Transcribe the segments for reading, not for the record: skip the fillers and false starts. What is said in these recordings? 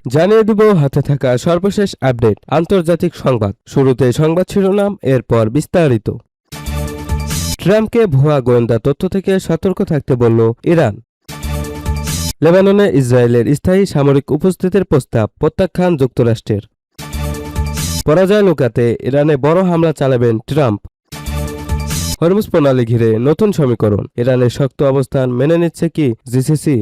জানিয়ে দিব হাতে থাকা সর্বশেষ আপডেট আন্তর্জাতিক সংবাদ। শুরুতে সংবাদ শিরোনাম, এরপর বিস্তারিত। ট্রাম্পকে ভুয়া গোয়েন্দা তথ্য থেকে সতর্ক থাকতে বলল ইরান। লেবাননে ইসরায়েলের স্থায়ী সামরিক উপস্থিতির প্রস্তাব প্রত্যাখ্যান যুক্তরাষ্ট্রের। পরাজয় লুকাতে ইরানে বড় হামলা চালাবেন ট্রাম্প। হরমুজ প্রণালী ঘিরে নতুন সমীকরণ, ইরানের শক্ত অবস্থান মেনে নিচ্ছে কি জিসিসি?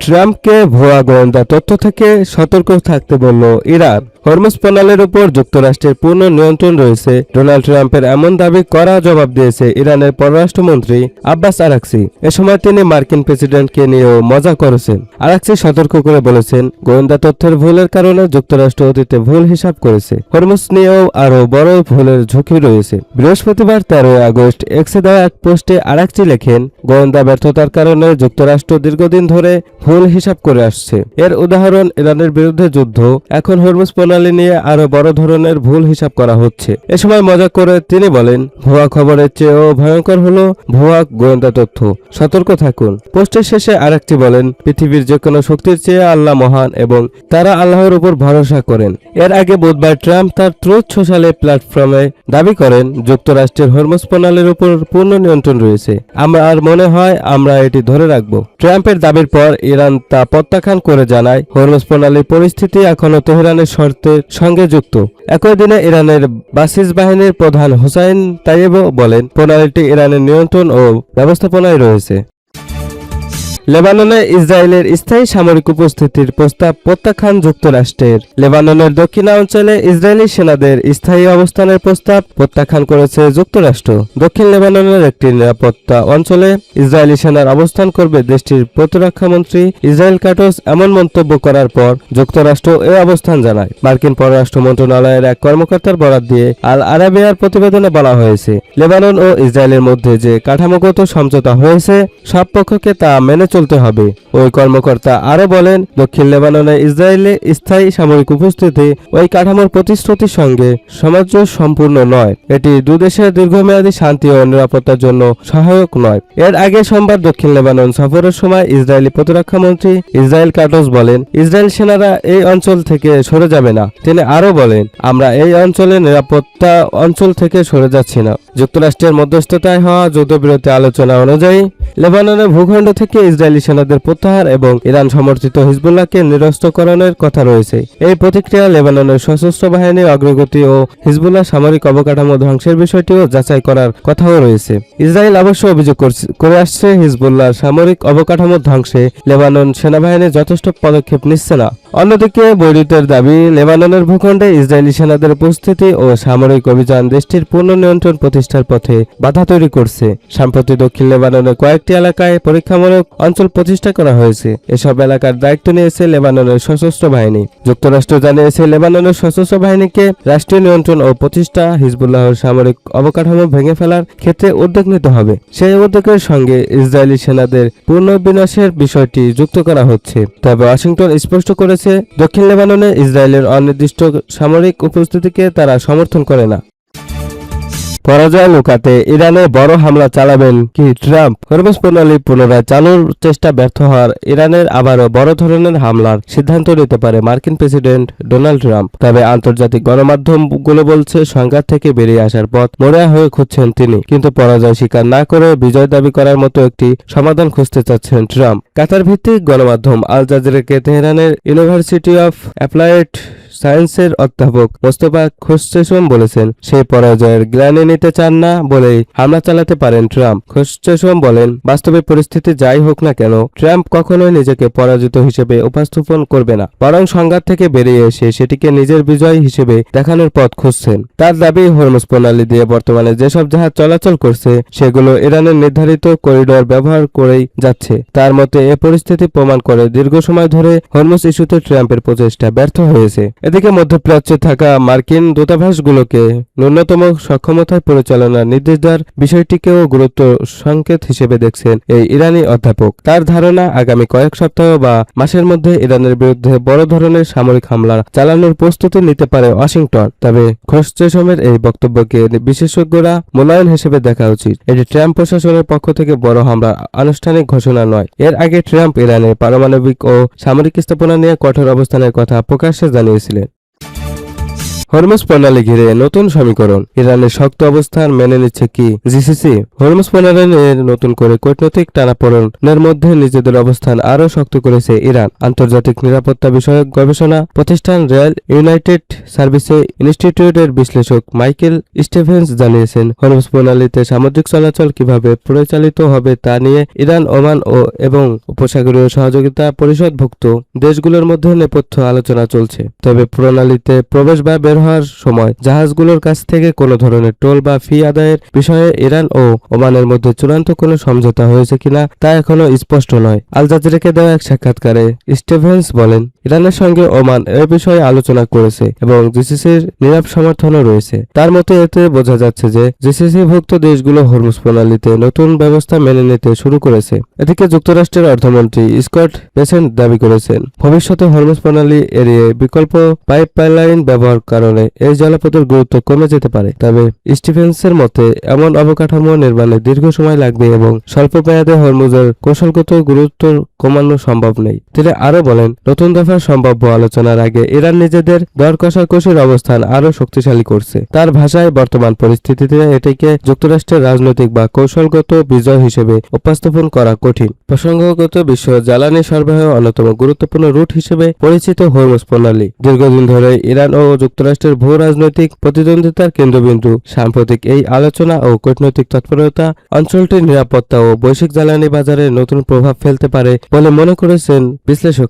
ট্রাম্পকে ভুয়া গোয়েন্দা তথ্য থেকে সতর্ক থাকতে বলল ইরান। হরমুজ প্রণালীর উপর যুক্তরাষ্ট্রের পূর্ণ নিয়ন্ত্রণ রয়েছে। ডোনাল্ড ট্রাম্পের এমন দাবি কড়া জবাব দিয়েছে ইরানের পররাষ্ট্রমন্ত্রী আব্বাস আরাকচি। এ সময় তিনি মার্কিন প্রেসিডেন্টকে নিয়েও মজা করেছেন। আরাকচি সতর্ক করে বলেছেন, গোয়েন্দা তথ্যের ভুলের কারণে যুক্তরাষ্ট্র অতীতে ভুল হিসাব করেছে। হরমুজ নিয়েও আরও বড় ভুলের ঝুঁকি রয়েছে। বৃহস্পতিবার 13 আগস্ট এক্সে দেওয়া এক পোস্টে আরাকচি লেখেন, গোয়েন্দা ব্যর্থতার কারণে যুক্তরাষ্ট্র দীর্ঘদিন ধরে ভুল হিসাব করে আসছে। এর উদাহরণ ইরানের বিরুদ্ধে যুদ্ধ। এখন হরমুজ প্রণালী নিয়ে আরো বড় ধরনের ভুল হিসাব করা হচ্ছে। এ সময় মজা করে তিনি বলেন, ভুয়া খবরের চেয়েও ভয়ঙ্কর হলো ভুয়া গোয়েন্দা তথ্য, সতর্ক থাকুন। পোস্টের শেষে আরেকটি বলেন, পৃথিবীর যে কোনো শক্তির চেয়ে আল্লাহ মহান এবং তারা আল্লাহর উপর ভরসা করেন। এর আগে বুধবার ট্রাম্প তার ট্রুথ সোশ্যাল প্ল্যাটফর্মে দাবি করেন, যুক্তরাষ্ট্রের হরমুজ প্রণালীর উপর পূর্ণ নিয়ন্ত্রণ রয়েছে। আর মনে হয় আমরা এটি ধরে রাখব। ট্রাম্পের দাবির পর ইরান তা প্রত্যাখ্যান করে জানায়, হরমুজ প্রণালীর পরিস্থিতি এখনও তেহরানের শর্তের সঙ্গে যুক্ত। একই দিনে ইরানের বাসিস বাহিনীর প্রধান হোসাইন তাইয়েবও বলেন, প্রণালীটি ইরানের নিয়ন্ত্রণ ও ব্যবস্থাপনায় রয়েছে। লেবাননে ইসরায়েলের স্থায়ী সামরিক উপস্থিতির প্রস্তাব প্রত্যাখ্যান যুক্তরাষ্ট্রের। লেবাননের দক্ষিণাঞ্চলে ইসরায়েলি সেনাদের স্থায়ী অবস্থানের প্রস্তাব প্রত্যাখ্যান করেছে যুক্তরাষ্ট্র। দক্ষিণ লেবাননের একটি নিরাপত্তা অঞ্চলে ইসরায়েলি সেনার অবস্থান করবে দেশটির প্রতিরক্ষামন্ত্রী ইসরায়েল কাটস এমন মন্তব্য করার পর যুক্তরাষ্ট্র এ অবস্থান জানায়। মার্কিন পররাষ্ট্র মন্ত্রণালয়ের এক কর্মকর্তার বরাত দিয়ে আল আরাবিয়ার প্রতিবেদনে বলা হয়েছে, লেবানন ও ইসরায়েলের মধ্যে যে কাঠামোগত সমঝোতা হয়েছে সব পক্ষকে তা মেনে চলতে হবে। ওই কর্মকর্তা আরো বলেন, দক্ষিণ লেবাননে ইসরায়েলে স্থায়ী সামরিক উপস্থিতি ওই কাঠামোর প্রতিশ্রুতির সঙ্গে সামঞ্জস্যপূর্ণ নয়। এটি দুদেশের দীর্ঘমেয়াদী শান্তি ও নিরাপত্তার জন্য সহায়ক নয়। এর আগে সোমবার দক্ষিণ লেবানন সফরের সময় ইসরায়েলি প্রতিরক্ষামন্ত্রী ইসরায়েল কাটস বলেন, ইসরায়েল সেনারা এই অঞ্চল থেকে সরে যাবে না। তিনি আরো বলেন, আমরা এই অঞ্চলে নিরাপত্তা অঞ্চল থেকে সরে যাচ্ছি না। যুক্তরাষ্ট্রের মধ্যস্থতায় হওয়া যুদ্ধবিরতি আলোচনা অনুযায়ী লেবাননের ভূখণ্ড থেকে ইসরায়েলি সেনাদের প্রত্যাহার এবং ইরান সমর্থিত হিজবুল্লাহকে নিরস্ত্রকরণের কথা রয়েছে। এই প্রতিক্রিয়া লেবাননের সশস্ত্র বাহিনীর অগ্রগতি ও হিজবুল্লাহ সামরিক অবকাঠামো ধ্বংসের বিষয়টিও যাচাই করার কথাও রয়েছে। ইসরায়েল অবশ্য অভিযোগ করে আসছে, হিজবুল্লাহ সামরিক অবকাঠামো ধ্বংসে লেবানন সেনাবাহিনী যথেষ্ট পদক্ষেপ নিচ্ছে না। অন্যদিকে বৈরুতের দাবি, লেবাননের ভূখণ্ডে ইসরায়েলি সেনাদের উপস্থিতি ও সামরিক অভিযান দেশটির পূর্ণ নিয়ন্ত্রণ প্রতিষ্ঠার পথে বাধা তৈরি করছে। সম্প্রতি দক্ষিণ লেবাননের কয়েকটি এলাকায় পরীক্ষামূলক অঞ্চল প্রতিষ্ঠা করা হয়েছে। এসব এলাকার দায়িত্ব নিয়েছে লেবাননের সশস্ত্র বাহিনী। যুক্তরাষ্ট্র জানিয়েছে, লেবাননের সশস্ত্র বাহিনীকে রাষ্ট্রীয় নিয়ন্ত্রণ ও প্রতিষ্ঠা, হিজবুল্লাহর সামরিক অবকাঠামো ভেঙে ফেলার ক্ষেত্রে উদ্যোগ নিতে হবে। সেই উদ্যোগের সঙ্গে ইসরায়েলি সেনাদের পুনর্বিন্যাসের বিষয়টি যুক্ত করা হচ্ছে। তবে ওয়াশিংটন স্পষ্ট করেছে, দক্ষিণ লেবাননে ইসরায়েলের অনির্দিষ্ট সামরিক উপস্থিতিকে তারা সমর্থন করে না। পরাজয় লুকাতে ইরানে বড় হামলা চালাবেন কি ট্রাম্প? হরমুজ প্রণালী পুনরায় চালুর চেষ্টা ব্যর্থ হওয়ার ইরানের আবারও বড় ধরনের হামলার সিদ্ধান্ত নিতে পারে মার্কিন প্রেসিডেন্ট ডোনাল্ড ট্রাম্প। তবে আন্তর্জাতিক গণমাধ্যমগুলো বলছে, সংঘাত থেকে বেরিয়ে আসার পথ মরিয়া হয়ে খুঁজছেন তিনি, কিন্তু পরাজয় স্বীকার না করে বিজয় দাবি করার মতো একটি সমাধান খুঁজতে চাচ্ছেন ট্রাম্প। কাতার ভিত্তিক গণমাধ্যম আল জাজিরাকে তেহরানের ইউনিভার্সিটি অফ অ্যাপ্লাইড সায়েন্সের অধ্যাপক মোস্তফা খোরশেম বলেছেন, সেই পরাজয়ের গ্লানি নিতে চান না বলেই হামলা চালাতে পারেন ট্রাম্প। খোরশেম বলেন, বাস্তবিক পরিস্থিতি যাই হোক না কেন, ট্রাম্প কখনোই নিজেকে পরাজিত হিসেবে উপস্থাপন করবে না, বরং সংঘাত থেকে বেরিয়ে এসে সেটিকে নিজের বিজয় হিসেবে দেখানোর পথ খুঁজছেন। তার দাবি, হরমুজ প্রণালী দিয়ে বর্তমানে যেসব জাহাজ চলাচল করছে সেগুলো ইরানের নির্ধারিত করিডোর ব্যবহার করেই যাচ্ছে। তার মতে এ পরিস্থিতি প্রমাণ করে দীর্ঘ সময় ধরে হরমুজ ইস্যুতে ট্রাম্পের প্রচেষ্টা ব্যর্থ হয়েছে। এদিকে মধ্যপ্রাচ্যে থাকা মার্কিন দূতাবাসগুলোকে ন্যূনতম সক্ষমতায় পরিচালনার নির্দেশ দেওয়ার বিষয়টিকেও গুরুত্ব সংকেত হিসেবে দেখছেন এই ইরানি অধ্যাপক। তার ধারণা আগামী কয়েক সপ্তাহ বা মাসের মধ্যে ইরানের বিরুদ্ধে বড় ধরনের সামরিক হামলা চালানোর প্রস্তুতি নিতে পারে ওয়াশিংটন। তবে খোরশেমের এই বক্তব্যকে বিশেষজ্ঞরা মূল্যায়ন হিসেবে দেখা উচিত। এটি ট্রাম্প প্রশাসনের পক্ষ থেকে বড় হামলার আনুষ্ঠানিক ঘোষণা নয়। এর আগে ট্রাম্প ইরানের পারমাণবিক ও সামরিক স্থাপনা নিয়ে কঠোর অবস্থানের কথা প্রকাশ্যে জানিয়েছিলেন। হরমুজ প্রণালী ঘিরে নতুন সমীকরণ, ইরানের শক্ত অবস্থান মেনে নিচ্ছে কি জিসিসি? হরমুজ প্রণালী নিয়ে নতুন করে কূটনৈতিক টানাপোড়েনের মধ্যে নিজেদের অবস্থান আরও শক্ত করেছে ইরান। আন্তর্জাতিক নিরাপত্তা বিষয়ক গবেষণা প্রতিষ্ঠান রয়্যাল ইউনাইটেড সার্ভিসে ইনস্টিটিউটের বিশ্লেষক মাইকেল স্টিভেন্স জানিয়েছেন, হরমুজ প্রণালীতে সামুদ্রিক চলাচল কিভাবে পরিচালিত হবে তা নিয়ে ইরান, ওমান এবং উপসাগরীয় সহযোগিতা পরিষদভুক্ত দেশগুলোর মধ্যে নেপথ্য আলোচনা চলছে। তবে প্রণালীতে প্রবেশ বা বের হওয়ার সময় জাহাজগুলোর কাছ থেকে কোনো ধরনের টোল বা ফি আদায়ের বিষয়ে ইরান ও ওমানের মধ্যে চূড়ান্ত কোনো সমঝোতা হয়েছে কিনা তা এখনো স্পষ্ট নয়। আল জাজিরাকে দেওয়া এক সাক্ষাৎকারে স্টিভেন্স বলেন, ইরানের সঙ্গে ওমান এ বিষয়ে আলোচনা করেছে এবং জিসিসির নীরব সমর্থনও রয়েছে। তার মতে এতে বোঝা যাচ্ছে যে জিসিসিভুক্ত দেশগুলো হরমুজ প্রণালীতে নতুন ব্যবস্থা মেনে নিতে শুরু করেছে। এদিকে যুক্তরাষ্ট্রের অর্থমন্ত্রী স্কট বেসেন্ট দাবি করেছেন, ভবিষ্যতে হরমুজ প্রণালী এড়িয়ে বিকল্প পাইপলাইন ব্যবহার কারণে এই জলপথের গুরুত্ব কমে যেতে পারে। তবে স্টিভেন্সের মতে এমন অবকাঠামো নির্মাণে দীর্ঘ সময় লাগবে এবং স্বল্প মেয়াদে হরমুজের কৌশলগত গুরুত্ব কমানো সম্ভব নেই। তিনি আরও বলেন, নতুন দফার সম্ভাব্য আলোচনার আগে ইরান নিজেদের দর কষাকষির অবস্থান আরও শক্তিশালী করছে। তার ভাষায়, বর্তমান পরিস্থিতিতে এটিকে যুক্তরাষ্ট্রের রাজনৈতিক বা কৌশলগত বিজয় হিসেবে উপস্থাপন করা কঠিন। প্রসঙ্গগত বিশ্ব জ্বালানি সরবরাহ অন্যতম গুরুত্বপূর্ণ রুট হিসেবে পরিচিত হরমুজ প্রণালী দীর্ঘদিন ধরে ইরান ও যুক্তরাষ্ট্রের ভূ রাজনৈতিক প্রতিদ্বন্দ্বিতার কেন্দ্রবিন্দু। সাম্প্রতিক এই আলোচনা ও কূটনৈতিক তৎপরতা অঞ্চলটির নিরাপত্তা ও বৈশ্বিক জ্বালানি বাজারে নতুন প্রভাব ফেলতে পারে বলে মনে করেছেন বিশ্লেষক।